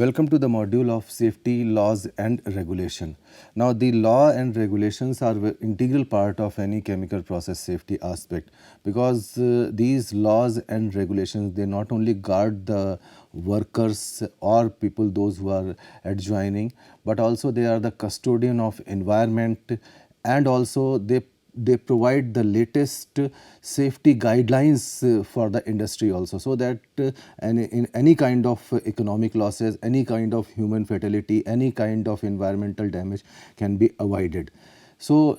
Welcome to the module of safety, laws and regulation. Now the law and regulations are an integral part of any chemical process safety aspect because these laws and regulations, they not only guard the workers or people those who are adjoining, but also they are the custodian of environment, and also they provide the latest safety guidelines for the industry also, so that in any kind of economic losses, any kind of human fatality, any kind of environmental damage can be avoided. So,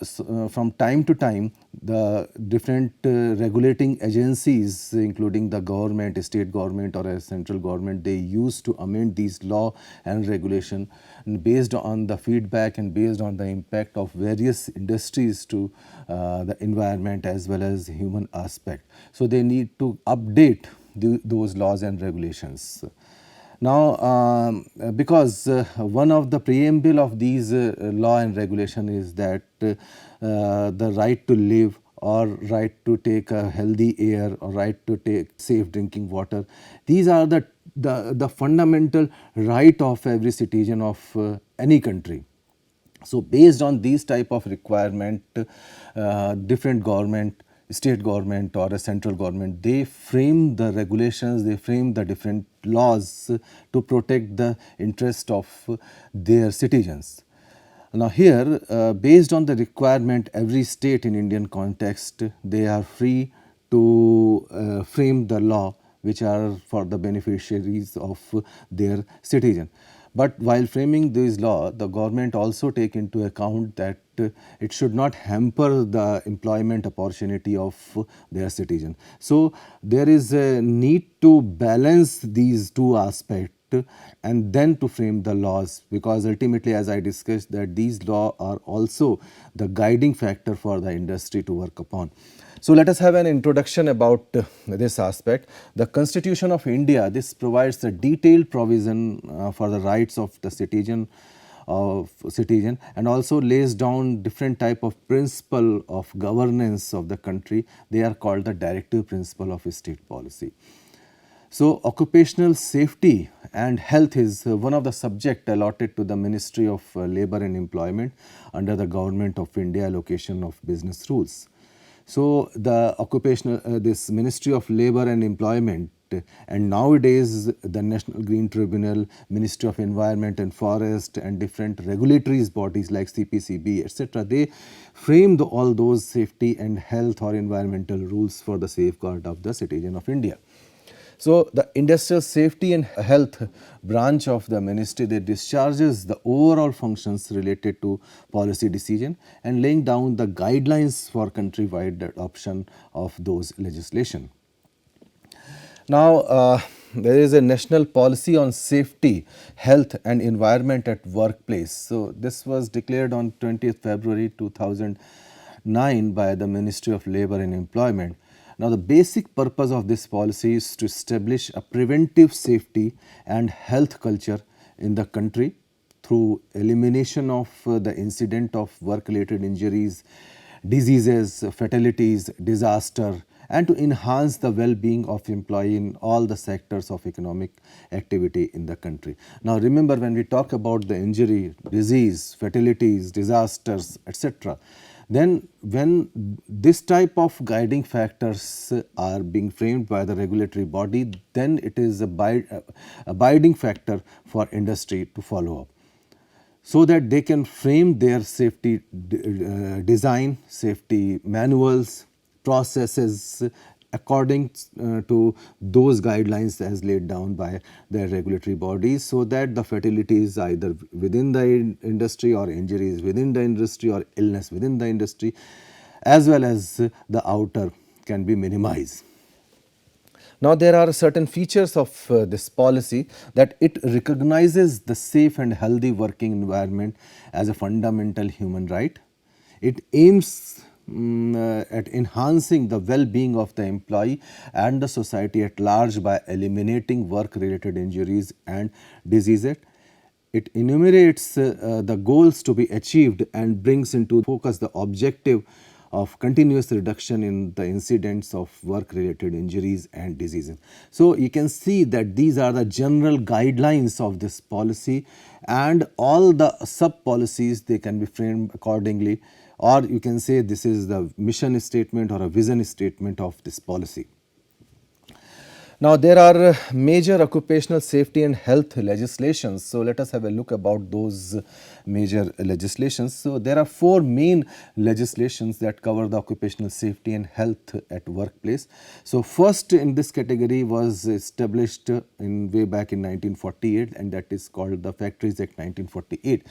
from time to time, the different regulating agencies, including the government, state government or a central government, they used to amend these law and regulation based on the feedback and based on the impact of various industries to the environment as well as human aspect. So, they need to update those laws and regulations. Now, because one of the preamble of these law and regulation is that the right to live or right to take a healthy air or right to take safe drinking water, these are the fundamental right of every citizen of any country. So, based on these type of requirement, different government, state government or a central government, they frame the regulations, they frame the different laws to protect the interest of their citizens. Now here, based on the requirement, every state in Indian context, they are free to frame the law which are for the beneficiaries of their citizen. But while framing this law, the government also take into account that it should not hamper the employment opportunity of their citizen. So there is a need to balance these two aspects and then to frame the laws, because ultimately, as I discussed, that these laws are also the guiding factor for the industry to work upon. So let us have an introduction about this aspect. The Constitution of India, this provides a detailed provision for the rights of the citizen and also lays down different type of principle of governance of the country. They are called the directive principle of state policy. So, occupational safety and health is one of the subject allotted to the Ministry of Labour and Employment under the Government of India allocation of business rules. So, the occupational this Ministry of Labour and Employment and nowadays the National Green Tribunal, Ministry of Environment and Forest and different regulatory bodies like CPCB, etc., they frame all those safety and health or environmental rules for the safeguard of the citizen of India. So, the industrial safety and health branch of the ministry, they discharges the overall functions related to policy decision and laying down the guidelines for countrywide adoption of those legislation. Now, there is a national policy on safety, health and environment at workplace. So, this was declared on 20th February 2009 by the Ministry of Labour and Employment. Now, the basic purpose of this policy is to establish a preventive safety and health culture in the country through elimination of the incident of work-related injuries, diseases, fatalities, disaster, and to enhance the well-being of employee in all the sectors of economic activity in the country. Now, remember, when we talk about the injury, disease, fatalities, disasters, etc., then when this type of guiding factors are being framed by the regulatory body, then it is a abiding factor for industry to follow up, so that they can frame their safety design, safety manuals, processes according to those guidelines as laid down by their regulatory bodies, so that the fatalities either within the industry or injuries within the industry or illness within the industry as well as the outer can be minimized. Now, there are certain features of this policy that it recognizes the safe and healthy working environment as a fundamental human right. It aims at enhancing the well-being of the employee and the society at large by eliminating work-related injuries and diseases. It enumerates the goals to be achieved and brings into focus the objective of continuous reduction in the incidence of work-related injuries and diseases. So you can see that these are the general guidelines of this policy, and all the sub-policies, they can be framed accordingly, or you can say this is the mission statement or a vision statement of this policy. Now there are major occupational safety and health legislations. So let us have a look about those major legislations. So there are four main legislations that cover the occupational safety and health at workplace. So first in this category was established in way back in 1948, and that is called the Factories Act 1948.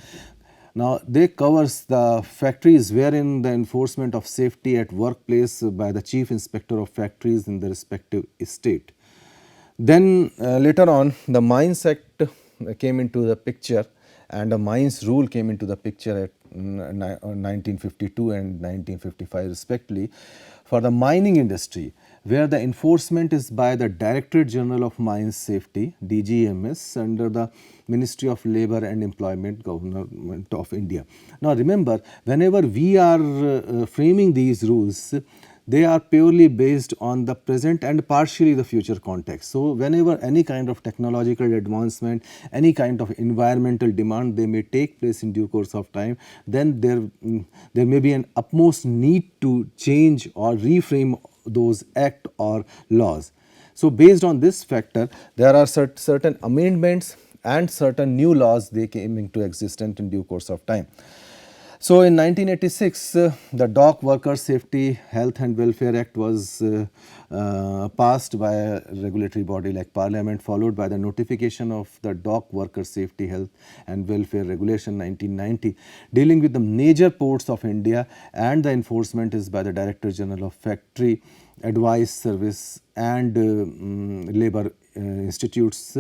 Now, they covers the factories wherein the enforcement of safety at workplace by the Chief Inspector of Factories in the respective state. Then later on, the Mines Act came into the picture, and the Mines Rule came into the picture at 1952 and 1955 respectively for the mining industry, where the enforcement is by the Directorate General of Mines Safety DGMS under the Ministry of Labour and Employment, Government of India. Now remember, whenever we are framing these rules, they are purely based on the present and partially the future context. So whenever any kind of technological advancement, any kind of environmental demand, they may take place in due course of time, then there may be an utmost need to change or reframe those act or laws. So based on this factor, there are certain amendments and certain new laws, they came into existence in due course of time. So in 1986, the Dock Workers Safety, Health and Welfare Act was passed by a regulatory body like Parliament, followed by the notification of the Dock Workers Safety, Health and Welfare Regulation 1990, dealing with the major ports of India, and the enforcement is by the Director General of Factory Advice Service and Labour Institutes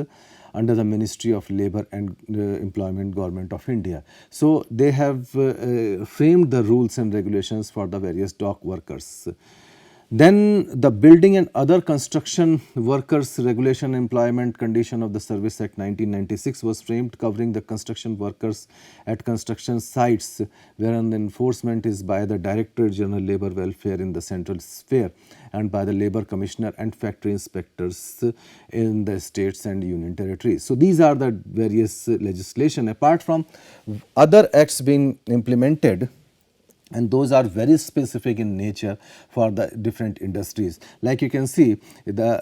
under the Ministry of Labour and Employment, Government of India. So they have framed the rules and regulations for the various dock workers. Then the Building and Other Construction Workers Regulation Employment Condition of the Service Act 1996 was framed, covering the construction workers at construction sites, wherein the enforcement is by the Director General Labour Welfare in the central sphere and by the Labour Commissioner and factory inspectors in the states and union territories. So these are the various legislation, apart from other acts being implemented, and those are very specific in nature for the different industries. Like you can see, there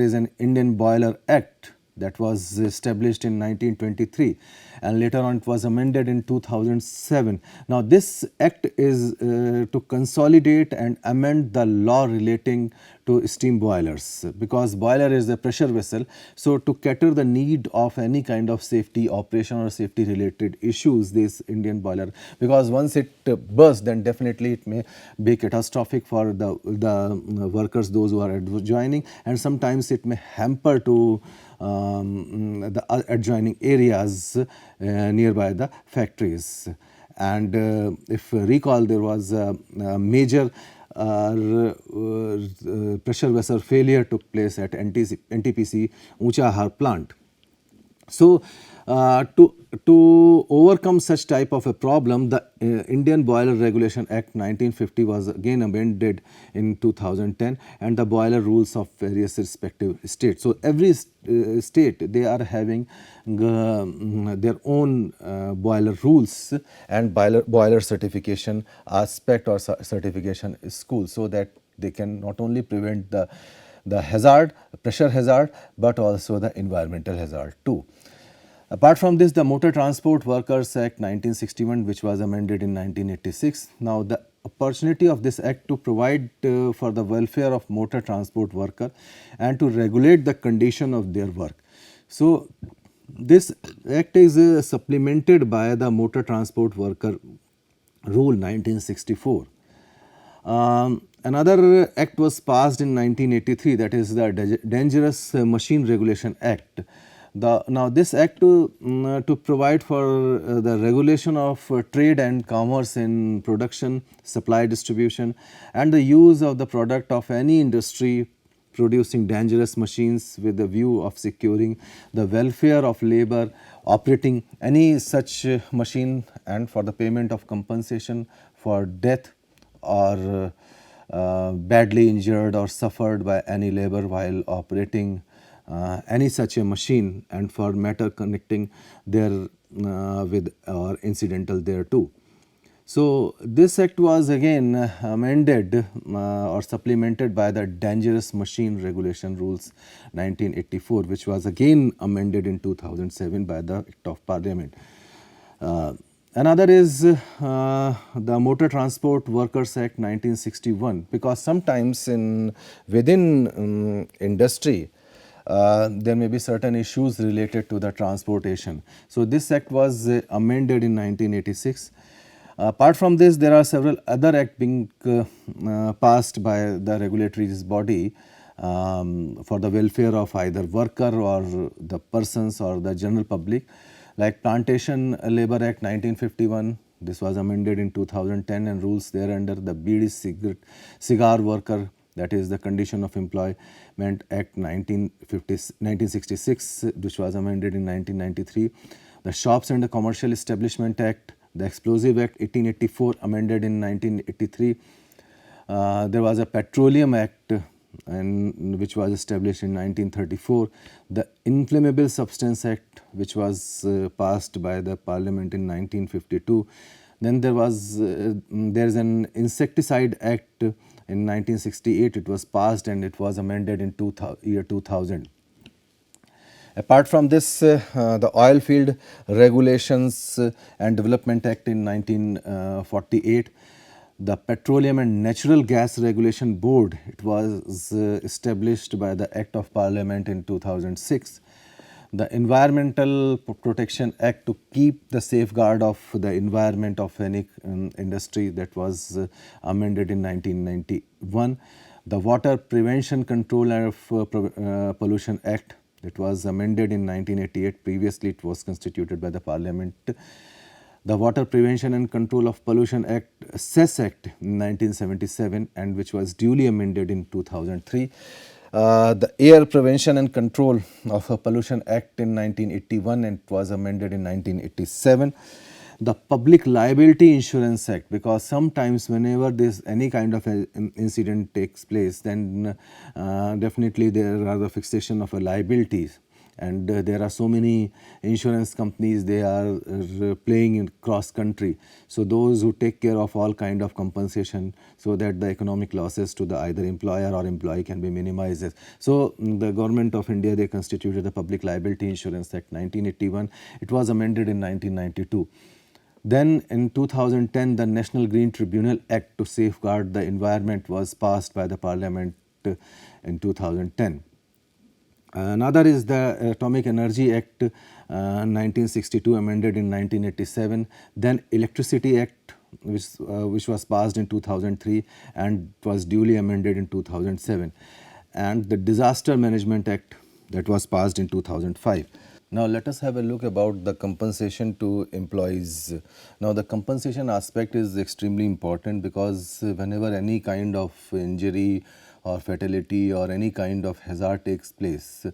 is an Indian Boiler Act that was established in 1923, and later on it was amended in 2007. Now this act is to consolidate and amend the law relating to steam boilers, because boiler is a pressure vessel. So to cater the need of any kind of safety operation or safety related issues, this Indian boiler, because once it bursts, then definitely it may be catastrophic for the workers, those who are adjoining, and sometimes it may hamper to the adjoining areas nearby the factories. And if recall, there was a major pressure vessel failure took place at NTPC Unchahar plant. So to overcome such type of a problem, the Indian Boiler Regulation Act 1950 was again amended in 2010, and the boiler rules of various respective states. So every state, they are having their own boiler rules and boiler certification aspect or certification school, so that they can not only prevent the hazard, pressure hazard, but also the environmental hazard too. Apart from this, the Motor Transport Workers Act 1961, which was amended in 1986. Now the opportunity of this act to provide for the welfare of motor transport worker and to regulate the condition of their work. So this act is supplemented by the Motor Transport Worker Rule 1964. Another act was passed in 1983, that is the Dangerous Machine Regulation Act. Now this act to provide for the regulation of trade and commerce in production, supply, distribution, and the use of the product of any industry producing dangerous machines with the view of securing the welfare of labor operating any such machine, and for the payment of compensation for death or badly injured or suffered by any labor while operating any such a machine, and for matter connecting there with or incidental thereto. So this act was again amended or supplemented by the Dangerous Machine Regulation Rules 1984, which was again amended in 2007 by the Act of Parliament. Another is the Motor Transport Workers Act 1961, because sometimes in within industry there may be certain issues related to the transportation. So this act was amended in 1986. Apart from this, there are several other acts being passed by the regulatory body for the welfare of either worker or the persons or the general public, like Plantation Labour Act 1951. This was amended in 2010, and rules thereunder the Beedi cigar worker, that is the Condition of Employment Act 1966, which was amended in 1993. The Shops and the Commercial Establishment Act, the Explosive Act 1884, amended in 1983. There was a Petroleum Act, and which was established in 1934. The Inflammable Substance Act, which was passed by the Parliament in 1952. Then there is an Insecticide Act in 1968. It was passed and it was amended in year 2000. Apart from this, the Oil Field Regulations and Development Act in 1948, the Petroleum and Natural Gas Regulation Board, it was established by the Act of Parliament in 2006. The Environmental Protection Act, to keep the safeguard of the environment of any industry, that was amended in 1991. The Water Prevention Control of Pollution Act, it was amended in 1988. Previously, it was constituted by the Parliament. The Water Prevention and Control of Pollution Act, CES Act in 1977, and which was duly amended in 2003. The Air Prevention and Control of Pollution Act in 1981, and it was amended in 1987. The Public Liability Insurance Act, because sometimes whenever this any kind of incident takes place, then definitely there are the fixation of liabilities, and there are so many insurance companies, they are playing in cross country. So those who take care of all kind of compensation, so that the economic losses to the either employer or employee can be minimized. So the government of India, they constituted the Public Liability Insurance Act 1981. It was amended in 1992. Then in 2010, the National Green Tribunal Act to safeguard the environment was passed by the Parliament in 2010. Another is the Atomic Energy Act 1962, amended in 1987. Then Electricity Act, which was passed in 2003 and was duly amended in 2007. And the Disaster Management Act, that was passed in 2005. Now let us have a look about the compensation to employees. Now the compensation aspect is extremely important, because whenever any kind of injury or fatality or any kind of hazard takes place,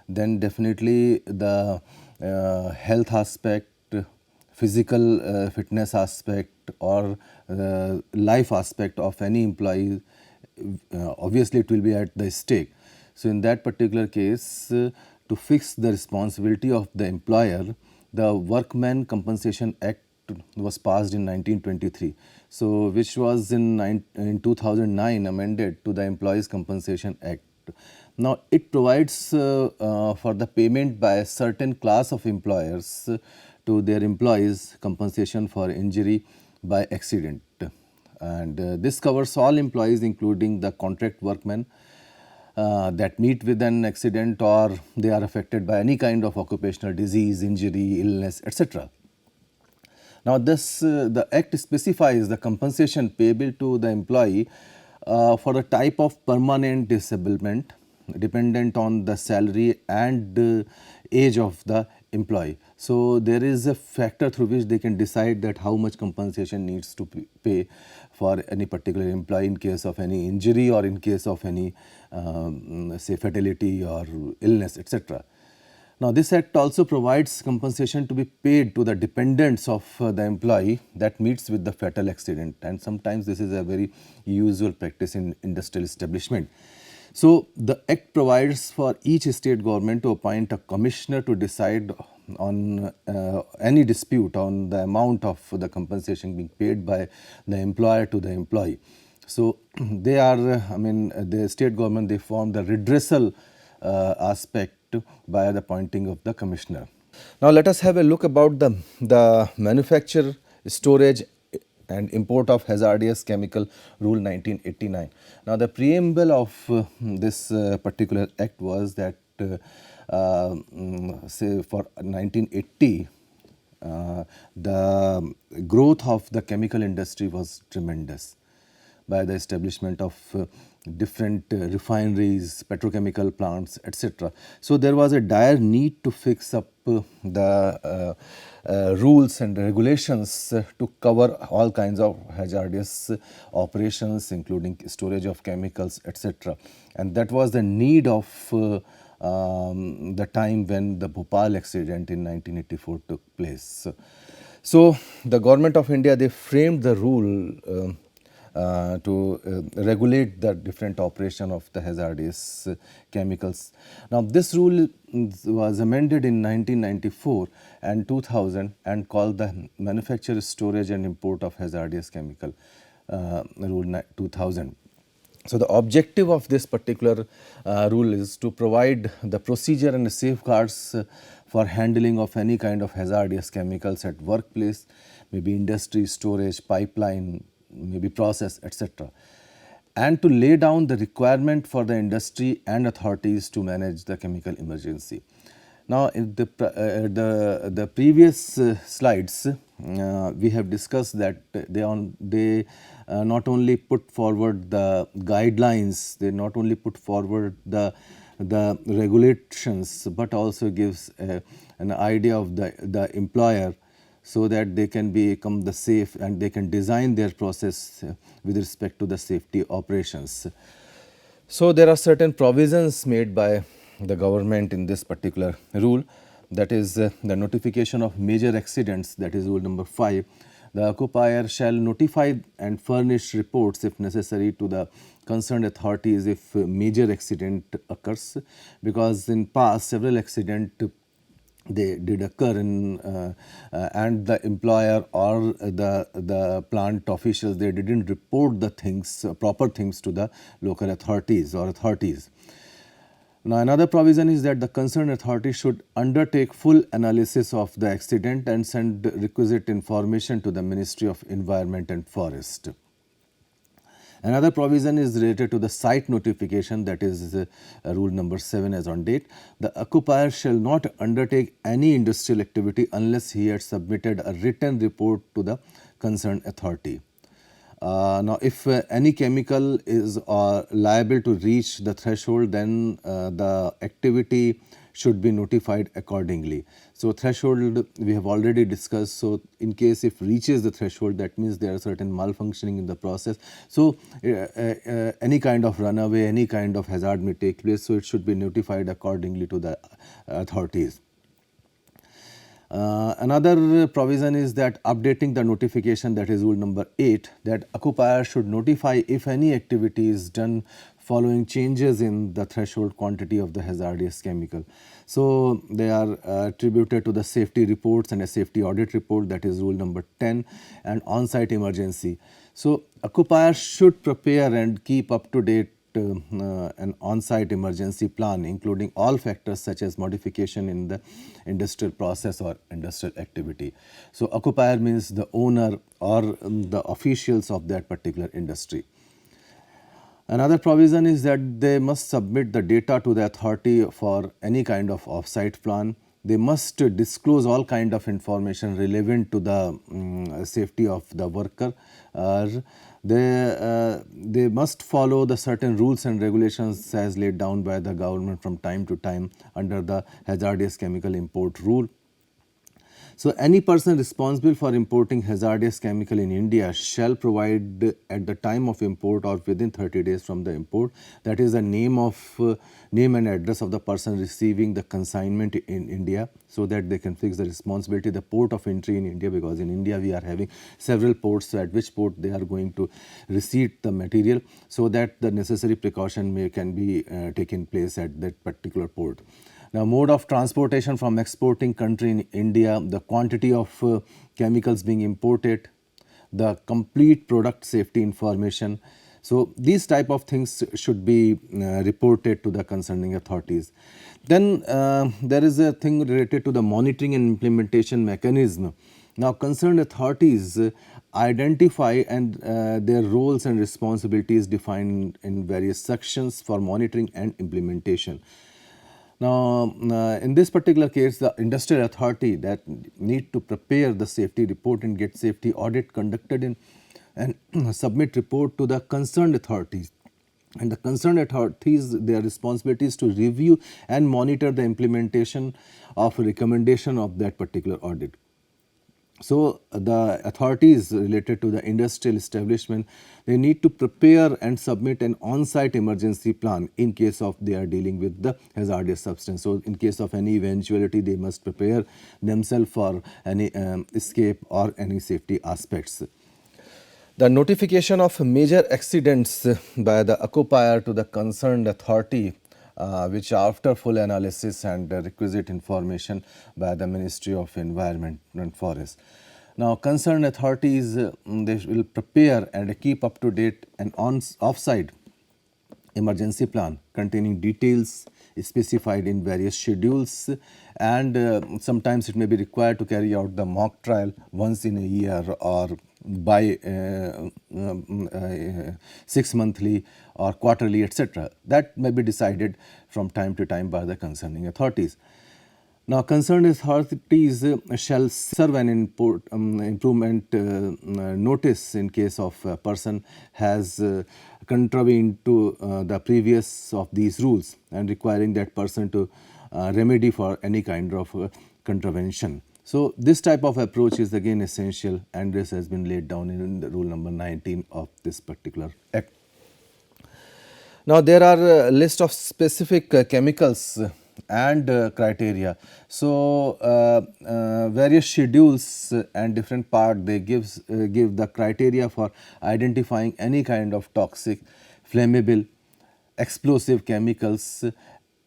then definitely the health aspect, physical fitness aspect, or life aspect of any employee, obviously it will be at the stake. So in that particular case, to fix the responsibility of the employer, the Workmen Compensation Act was passed in 1923. So which was in 2009 amended to the Employees Compensation Act. Now it provides for the payment by a certain class of employers to their employees compensation for injury by accident, and this covers all employees including the contract workmen that meet with an accident or they are affected by any kind of occupational disease, injury, illness, etc. Now this the act specifies the compensation payable to the employee for the type of permanent disablement dependent on the salary and age of the employee. So there is a factor through which they can decide that how much compensation needs to pay for any particular employee in case of any injury or in case of any say fatality or illness, etc. Now, this act also provides compensation to be paid to the dependents of the employee that meets with the fatal accident, and sometimes this is a very usual practice in industrial establishment. So, the act provides for each state government to appoint a commissioner to decide on any dispute on the amount of the compensation being paid by the employer to the employee. So, they are, the state government, they form the redressal aspect by the appointing of the commissioner. Now, let us have a look about the manufacture, storage and import of hazardous chemical rule 1989. Now, the preamble of this particular act was that say for 1980 the growth of the chemical industry was tremendous by the establishment of different refineries, petrochemical plants, etc. So, there was a dire need to fix up the rules and regulations to cover all kinds of hazardous operations, including storage of chemicals, etc. And that was the need of the time when the Bhopal accident in 1984 took place. So, the government of India, they framed the rule to regulate the different operation of the hazardous chemicals. Now, this rule was amended in 1994 and 2000 and called the Manufacture, Storage and Import of Hazardous Chemical Rule 2000. So, the objective of this particular rule is to provide the procedure and the safeguards for handling of any kind of hazardous chemicals at workplace, maybe industry, storage, pipeline, maybe process, etc., and to lay down the requirement for the industry and authorities to manage the chemical emergency. Now, in the previous slides, we have discussed that they not only put forward the guidelines, they not only put forward the regulations, but also gives an idea of the employer, so that they can become the safe and they can design their process with respect to the safety operations. So, there are certain provisions made by the government in this particular rule, that is the notification of major accidents, that is rule number 5. The occupier shall notify and furnish reports if necessary to the concerned authorities if major accident occurs, because in past several accidents they did occur in and the employer or the plant officials, they didn't report the things, proper things to the local authorities or authorities. Now, another provision is that the concerned authority should undertake full analysis of the accident and send requisite information to the Ministry of Environment and Forest. Another provision is related to the site notification, that is rule number 7 as on date. The occupier shall not undertake any industrial activity unless he has submitted a written report to the concerned authority. Now, if any chemical is liable to reach the threshold, then the activity should be notified accordingly. So, threshold we have already discussed. So, in case if reaches the threshold, that means there are certain malfunctioning in the process. So, any kind of runaway, any kind of hazard may take place. So, it should be notified accordingly to the authorities. Another provision is that updating the notification, that is rule number 8, that occupier should notify if any activity is done following changes in the threshold quantity of the hazardous chemical. So, they are attributed to the safety reports and a safety audit report, that is rule number 10, and on-site emergency. So, occupier should prepare and keep up to date an on-site emergency plan, including all factors such as modification in the industrial process or industrial activity. So, occupier means the owner or the officials of that particular industry. Another provision is that they must submit the data to the authority for any kind of off-site plan. They must disclose all kind of information relevant to the safety of the worker. They must follow the certain rules and regulations as laid down by the government from time to time under the hazardous chemical import rule. So any person responsible for importing hazardous chemical in India shall provide at the time of import or within 30 days from the import, that is the name and address of the person receiving the consignment in India, so that they can fix the responsibility, the port of entry in India, because in India we are having several ports, so at which port they are going to receive the material, so that the necessary precaution can be taken place at that particular port. Now, mode of transportation from exporting country in India, the quantity of chemicals being imported, the complete product safety information. So, these type of things should be reported to the concerning authorities. Then there is a thing related to the monitoring and implementation mechanism. Now, concerned authorities identify and their roles and responsibilities defined in various sections for monitoring and implementation. Now, in this particular case, the industrial authority that need to prepare the safety report and get safety audit conducted in and submit report to the concerned authorities. And the concerned authorities, their responsibility is to review and monitor the implementation of recommendation of that particular audit. So, the authorities related to the industrial establishment, they need to prepare and submit an on-site emergency plan in case of they are dealing with the hazardous substance. So, in case of any eventuality, they must prepare themselves for any escape or any safety aspects. The notification of major accidents by the occupier to the concerned authority, which after full analysis and requisite information by the Ministry of Environment and Forest. Now, concerned authorities, they will prepare and keep up to date an off-site emergency plan containing details specified in various schedules, and sometimes it may be required to carry out the mock trial once in a year or by 6 monthly or quarterly, etc. That may be decided from time to time by the concerning authorities. Now, concerned authorities shall serve an improvement notice in case of a person has contravened to the previous of these rules and requiring that person to remedy for any kind of contravention. So, this type of approach is again essential, and this has been laid down in the rule number 19 of this particular act. Now, there are a list of specific chemicals and criteria. So, various schedules and different part, they give the criteria for identifying any kind of toxic, flammable, explosive chemicals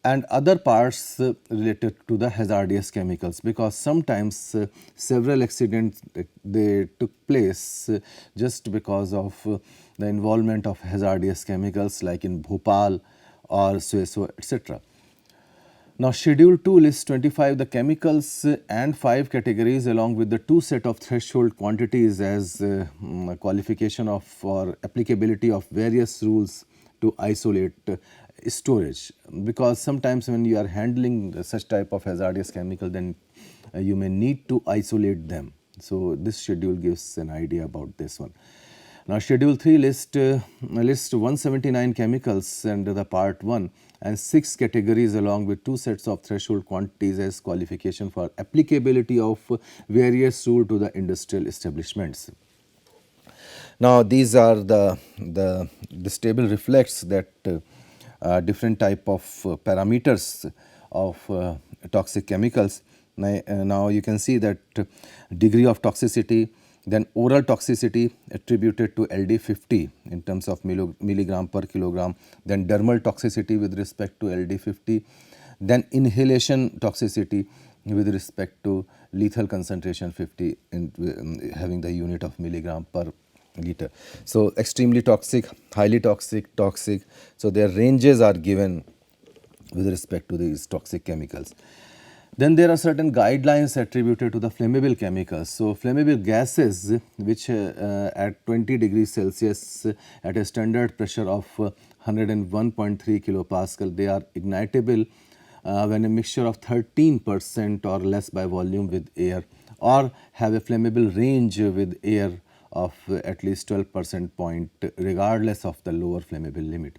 and other parts related to the hazardous chemicals, because sometimes several accidents they took place just because of the involvement of hazardous chemicals like in Bhopal or Sueso, etc. Now, Schedule 2 lists 25 the chemicals and 5 categories along with the 2 set of threshold quantities as qualification of or applicability of various rules to isolate storage, because sometimes when you are handling such type of hazardous chemical, then you may need to isolate them. So, this schedule gives an idea about this one. Now, Schedule 3 lists 179 chemicals under the Part 1 and 6 categories along with 2 sets of threshold quantities as qualification for applicability of various rules to the industrial establishments. Now, these are this table reflects that different type of parameters of toxic chemicals. Now, you can see that degree of toxicity, then oral toxicity attributed to LD50 in terms of milligram per kilogram, then dermal toxicity with respect to LD50, then inhalation toxicity with respect to lethal concentration 50 in having the unit of milligram per liter. So, extremely toxic, highly toxic, toxic. So, their ranges are given with respect to these toxic chemicals. Then there are certain guidelines attributed to the flammable chemicals. So, flammable gases which at 20 degrees Celsius at a standard pressure of 101.3 kilopascal, they are ignitable when a mixture of 13% or less by volume with air, or have a flammable range with air of at least 12% point regardless of the lower flammable limit.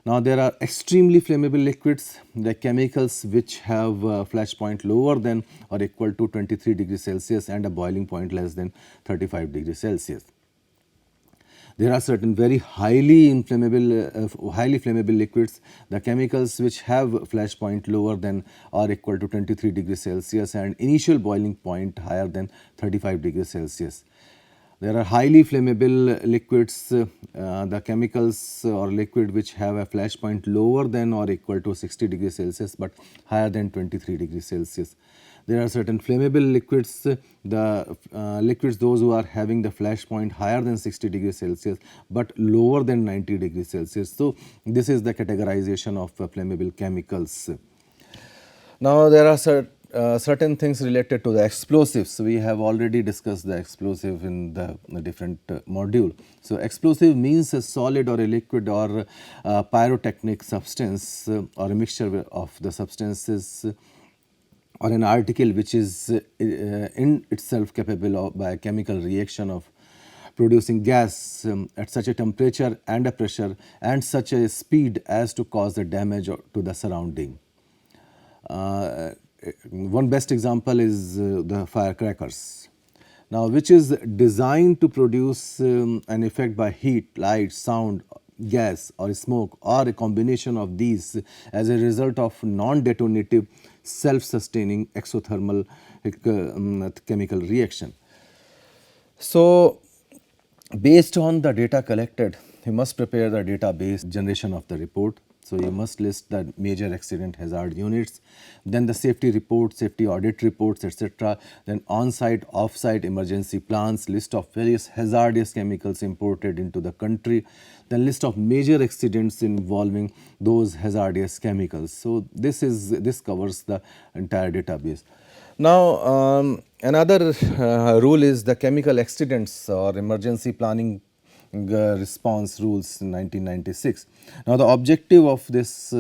Now there are extremely flammable liquids, the chemicals which have a flash point lower than or equal to 23 degrees Celsius and a boiling point less than 35 degrees Celsius. There are certain very highly flammable liquids, the chemicals which have flash point lower than or equal to 23 degrees Celsius and initial boiling point higher than 35 degrees Celsius. There are highly flammable liquids, the chemicals or liquid which have a flash point lower than or equal to 60 degrees Celsius but higher than 23 degrees Celsius. There are certain flammable liquids, the liquids those who are having the flash point higher than 60 degrees Celsius but lower than 90 degrees Celsius. So, this is the categorization of flammable chemicals. Now, there are certain things related to the explosives. We have already discussed the explosive in the different module. So, explosive means a solid or a liquid or pyrotechnic substance or a mixture of the substances or an article which is in itself capable of by a chemical reaction of producing gas at such a temperature and a pressure and such a speed as to cause the damage to the surrounding. One best example is the firecrackers. Now, which is designed to produce an effect by heat, light, sound, gas or smoke or a combination of these as a result of non-detonative self-sustaining exothermal chemical reaction. So, based on the data collected, you must prepare the database generation of the report. So, you must list the major accident hazard units, then the safety reports, safety audit reports, etc. Then on-site, off-site emergency plans, list of various hazardous chemicals imported into the country, then list of major accidents involving those hazardous chemicals. So, this covers the entire database. Now, another rule is the chemical accidents or emergency planning response rules in 1996. Now, the objective of this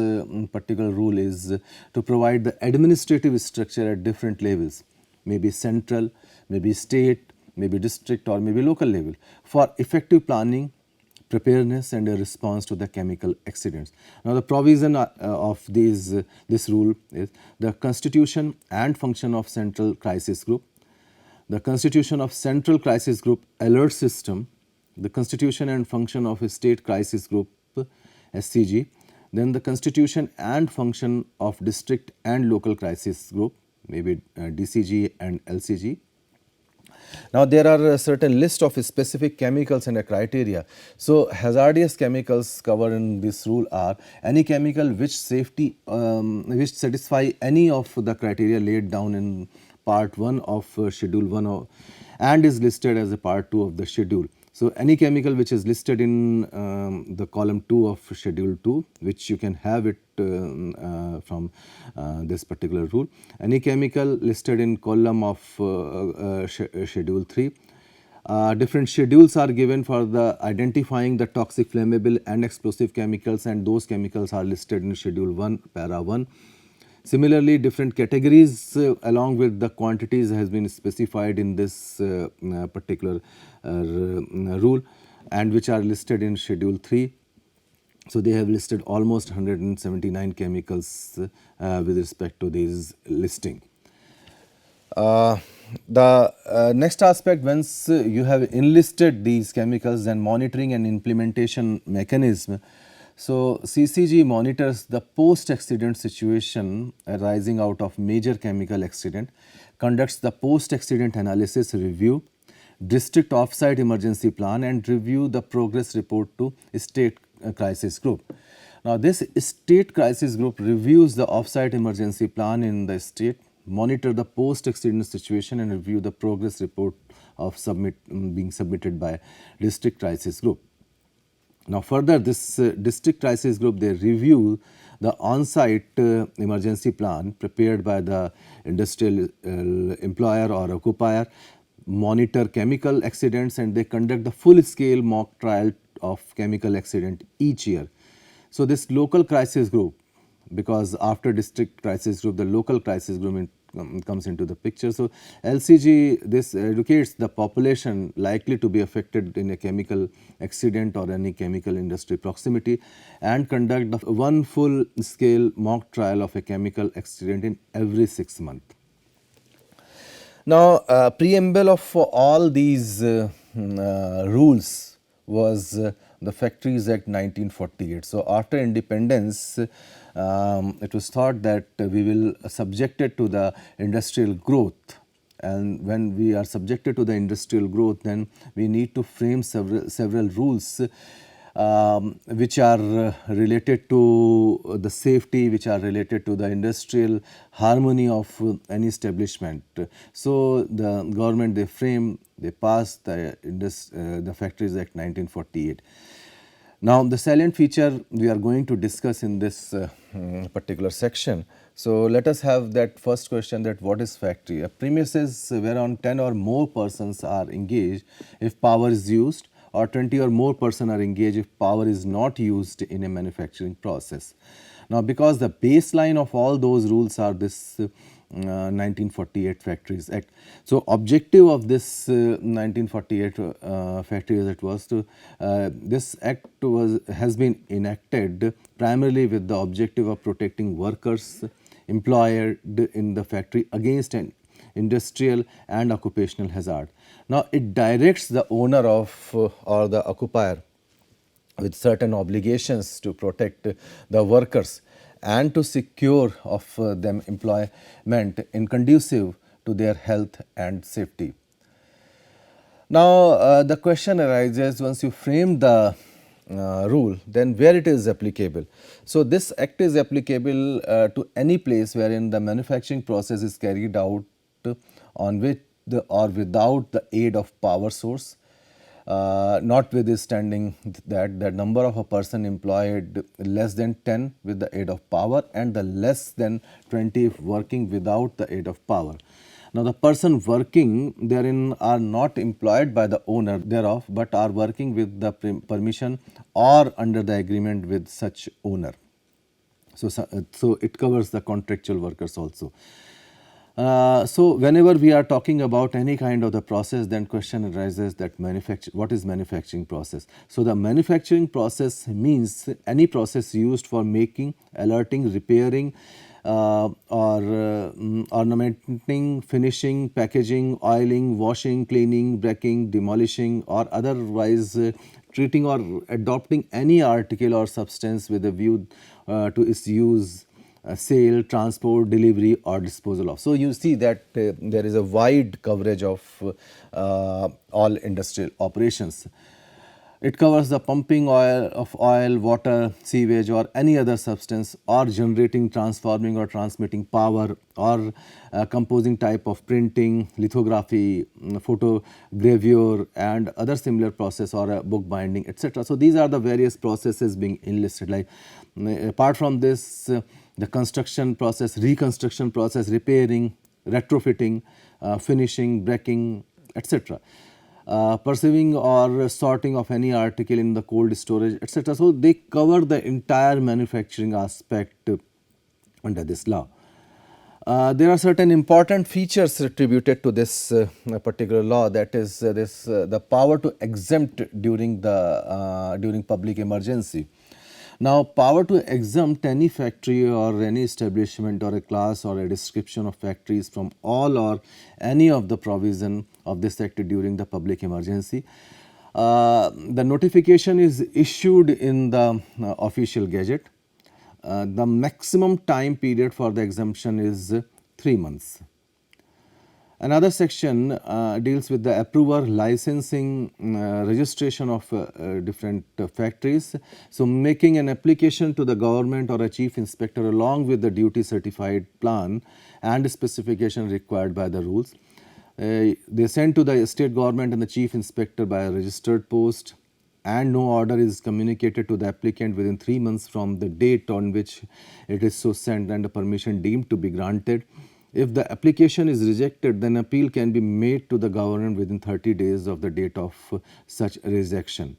particular rule is to provide the administrative structure at different levels, maybe central, maybe state, maybe district or maybe local level for effective planning, preparedness and a response to the chemical accidents. Now, the provision of this rule is the constitution and function of Central Crisis Group, the constitution of Central Crisis Group Alert System, the constitution and function of a State Crisis Group SCG, then the constitution and function of District and Local Crisis Group, maybe DCG and LCG. Now, there are a certain list of specific chemicals and a criteria. So, hazardous chemicals covered in this rule are any chemical which which satisfy any of the criteria laid down in part 1 of schedule 1 and is listed as a part 2 of the schedule. So, any chemical which is listed in the column 2 of schedule 2, which you can have it from this particular rule. Any chemical listed in column of schedule 3. Different schedules are given for the identifying the toxic, flammable and explosive chemicals, and those chemicals are listed in schedule 1, para 1. Similarly, different categories along with the quantities has been specified in this particular rule and which are listed in schedule 3. So, they have listed almost 179 chemicals with respect to this listing. The next aspect, once you have enlisted these chemicals, and monitoring and implementation mechanism. So, CCG monitors the post-accident situation arising out of major chemical accident, conducts the post-accident analysis review, district off-site emergency plan and review the progress report to state crisis group. Now, this state crisis group reviews the off-site emergency plan in the state, monitor the post-accident situation and review the progress report of being submitted by district crisis group. Now, further this district crisis group, they review the on-site emergency plan prepared by the industrial employer or occupier, monitor chemical accidents and they conduct the full-scale mock trial of chemical accident each year. So, this local crisis group, because after district crisis group, the local crisis group comes into the picture. So LCG, this educates the population likely to be affected in a chemical accident or any chemical industry proximity, and conduct one full scale mock trial of a chemical accident in every 6 months. Now, preamble of all these rules was the Factories Act 1948. So, after independence, it was thought that we will subject it to the industrial growth, and when we are subjected to the industrial growth, then we need to frame several rules which are related to the safety, which are related to the industrial harmony of any establishment. So, the government, they passed the Factories Act 1948. Now, the salient feature we are going to discuss in this particular section. So, let us have that first question, that what is factory? A premises whereon 10 or more persons are engaged if power is used, or 20 or more persons are engaged if power is not used in a manufacturing process. Now, because the baseline of all those rules are this 1948 Factories Act. So, objective of this 1948 Factories Act was to, this act has been enacted primarily with the objective of protecting workers employed in the factory against an industrial and occupational hazard. Now, it directs the owner of or the occupier with certain obligations to protect the workers and to secure of them employment in conducive to their health and safety. Now, the question arises, once you frame the rule, then where it is applicable. So, this act is applicable to any place wherein the manufacturing process is carried out on which or without the aid of power source, notwithstanding that the number of a person employed less than 10 with the aid of power, and the less than 20 if working without the aid of power. Now, the person working therein are not employed by the owner thereof, but are working with the permission or under the agreement with such owner. So it covers the contractual workers also. So, whenever we are talking about any kind of the process, then question arises that what is manufacturing process? So, the manufacturing process means any process used for making, alerting, repairing, ornamenting, finishing, packaging, oiling, washing, cleaning, breaking, demolishing, or otherwise treating or adopting any article or substance with a view to its use, sale, transport, delivery, or disposal of. So, you see that there is a wide coverage of all industrial operations. It covers the pumping of oil, water, sewage, or any other substance, or generating, transforming, or transmitting power, or composing type of printing, lithography, photogravure, and other similar process, or book binding, etc. So, these are the various processes being enlisted. Like apart from this, the construction process, reconstruction process, repairing, retrofitting, finishing, breaking, etc. Perceiving or sorting of any article in the cold storage, etc. So, they cover the entire manufacturing aspect under this law. There are certain important features attributed to this particular law, that is the power to exempt during public emergency. Now, power to exempt any factory or any establishment or a class or a description of factories from all or any of the provision of this act during the public emergency. The notification is issued in the official gazette. The maximum time period for the exemption is 3 months. Another section deals with the approval, licensing, registration of different factories. So, making an application to the government or a chief inspector along with the duty certified plan and specification required by the rules. They send to the state government and the chief inspector by a registered post, and no order is communicated to the applicant within 3 months from the date on which it is so sent and the permission deemed to be granted. If the application is rejected, then appeal can be made to the government within 30 days of the date of such rejection.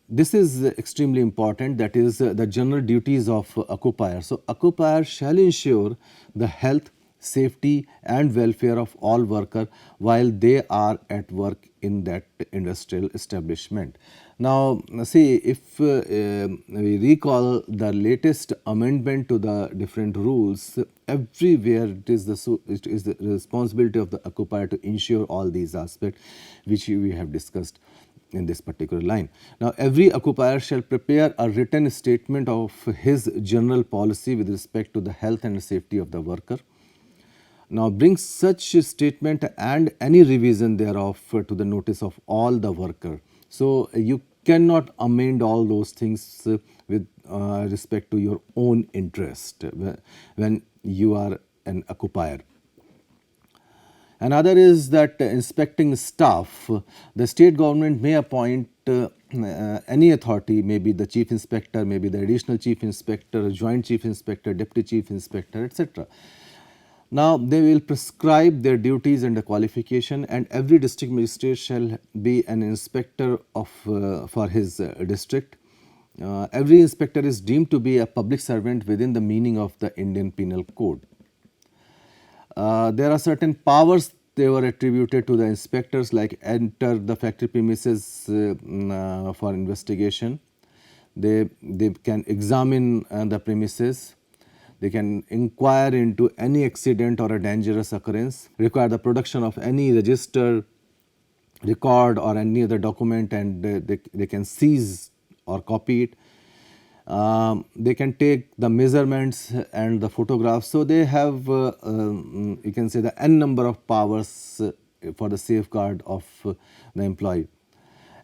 this is extremely important, that is the general duties of occupier. So, occupier shall ensure the health, safety and welfare of all workers while they are at work in that industrial establishment. Now, see, if we recall the latest amendment to the different rules, everywhere it is the responsibility of the occupier to ensure all these aspects which we have discussed in this particular line. Now, every occupier shall prepare a written statement of his general policy with respect to the health and safety of the worker. Now, bring such statement and any revision thereof to the notice of all the worker. So, you cannot amend all those things with respect to your own interest when you are an occupier. Another is that inspecting staff, the state government may appoint any authority, maybe the chief inspector, maybe the additional chief inspector, joint chief inspector, deputy chief inspector, etc. Now, they will prescribe their duties and the qualification, and every district magistrate shall be an inspector of for his district. Every inspector is deemed to be a public servant within the meaning of the Indian Penal Code. There are certain powers they were attributed to the inspectors, like enter the factory premises for investigation. They can examine the premises. They can inquire into any accident or a dangerous occurrence, require the production of any register, record or any other document, and they can seize or copy it. They can take the measurements and the photographs. So, they have you can say the n number of powers for the safeguard of the employee.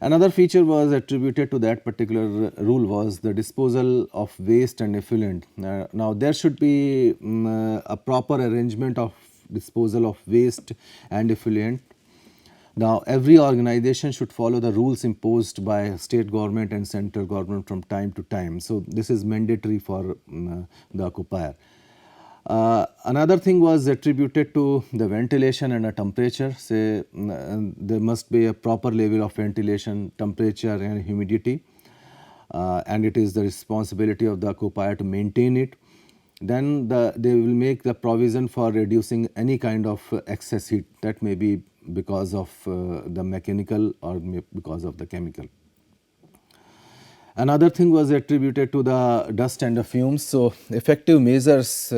Another feature was attributed to that particular rule was the disposal of waste and effluent. Now, there should be a proper arrangement of disposal of waste and effluent. Now, every organization should follow the rules imposed by state government and central government from time to time. So, this is mandatory for the occupier. Another thing was attributed to the ventilation and a temperature. Say there must be a proper level of ventilation, temperature and humidity, and it is the responsibility of the occupier to maintain it. Then they will make the provision for reducing any kind of excess heat, that may be because of the mechanical or because of the chemical. Another thing was attributed to the dust and the fumes. So, effective measures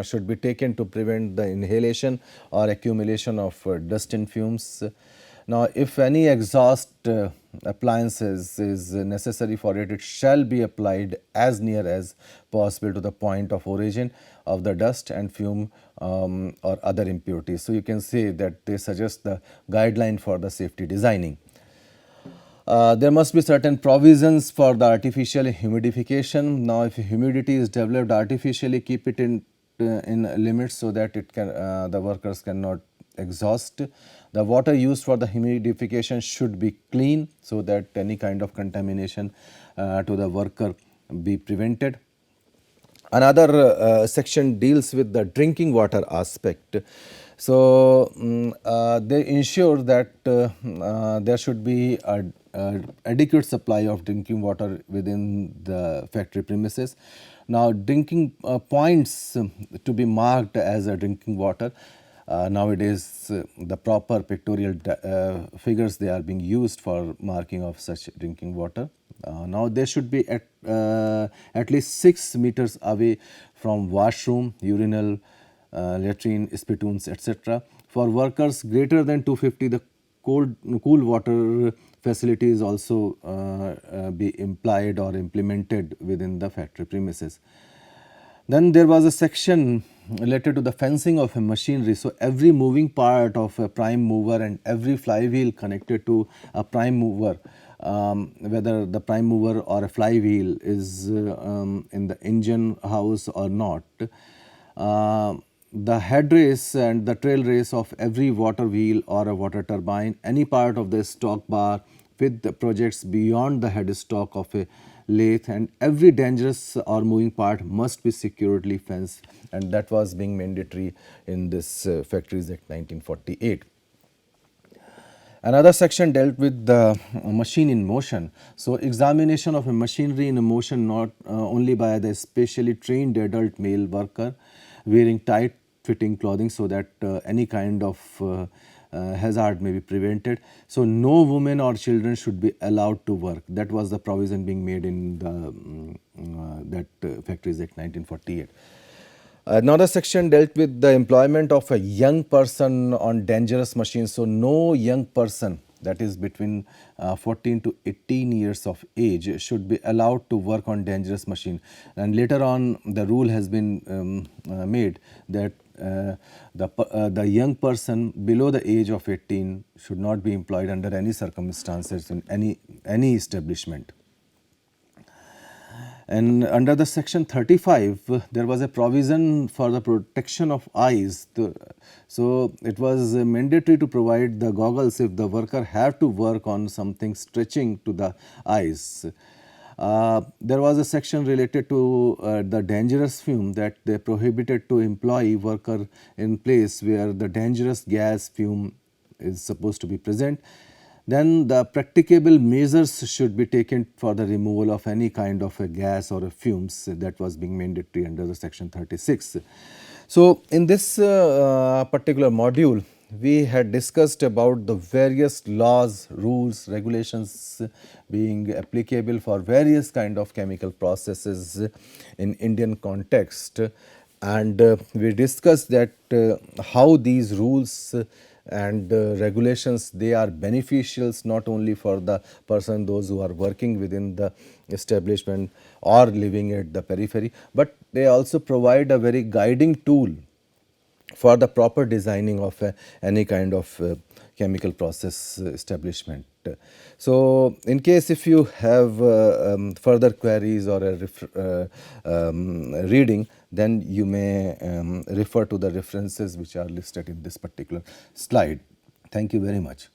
should be taken to prevent the inhalation or accumulation of dust and fumes. Now, if any exhaust appliances is necessary for it, it shall be applied as near as possible to the point of origin of the dust and fume or other impurities. So, you can say that they suggest the guideline for the safety designing. There must be certain provisions for the artificial humidification. Now, if humidity is developed artificially, keep it in limits so that it can the workers cannot exhaust. The water used for the humidification should be clean so that any kind of contamination to the worker be prevented. Another section deals with the drinking water aspect. So, they ensure that there should be a adequate supply of drinking water within the factory premises. Now, drinking points to be marked as a drinking water. Nowadays, the proper pictorial figures they are being used for marking of such drinking water. Now, they should be at least 6 meters away from washroom, urinal, latrine, spittoons, etc. For workers greater than 250, the cool water facility is also be implied or implemented within the factory premises. Then there was a section related to the fencing of a machinery. So, every moving part of a prime mover and every flywheel connected to a prime mover, whether the prime mover or a flywheel is in the engine house or not, the head race and the tail race of every water wheel or a water turbine, any part of the stock bar with the projects beyond the headstock of a lathe, and every dangerous or moving part must be securely fenced, and that was being mandatory in this Factories Act 1948. Another section dealt with the machine in motion. So, examination of a machinery in motion not only by the specially trained adult male worker wearing tight fitting clothing so that any kind of hazard may be prevented. So, no women or children should be allowed to work. That was the provision being made in the Factories Act 1948. Another section dealt with the employment of a young person on dangerous machines. So, no young person, that is between 14 to 18 years of age, should be allowed to work on dangerous machine. And later on, the rule has been made that the young person below the age of 18 should not be employed under any circumstances in any establishment. And under the section 35, there was a provision for the protection of eyes. So, it was mandatory to provide the goggles if the worker have to work on something stretching to the eyes. There was a section related to the dangerous fume that they prohibited to employ worker in place where the dangerous gas fume is supposed to be present. Then the practicable measures should be taken for the removal of any kind of a gas or a fumes that was being mandatory under the section 36. So, in this particular module, we had discussed about the various laws, rules, regulations being applicable for various kind of chemical processes in Indian context, and we discussed that how these rules and regulations, they are beneficials not only for the person, those who are working within the establishment or living at the periphery, but they also provide a very guiding tool for the proper designing of any kind of chemical process establishment. So, in case if you have further queries or reading, then you may refer to the references which are listed in this particular slide. Thank you very much.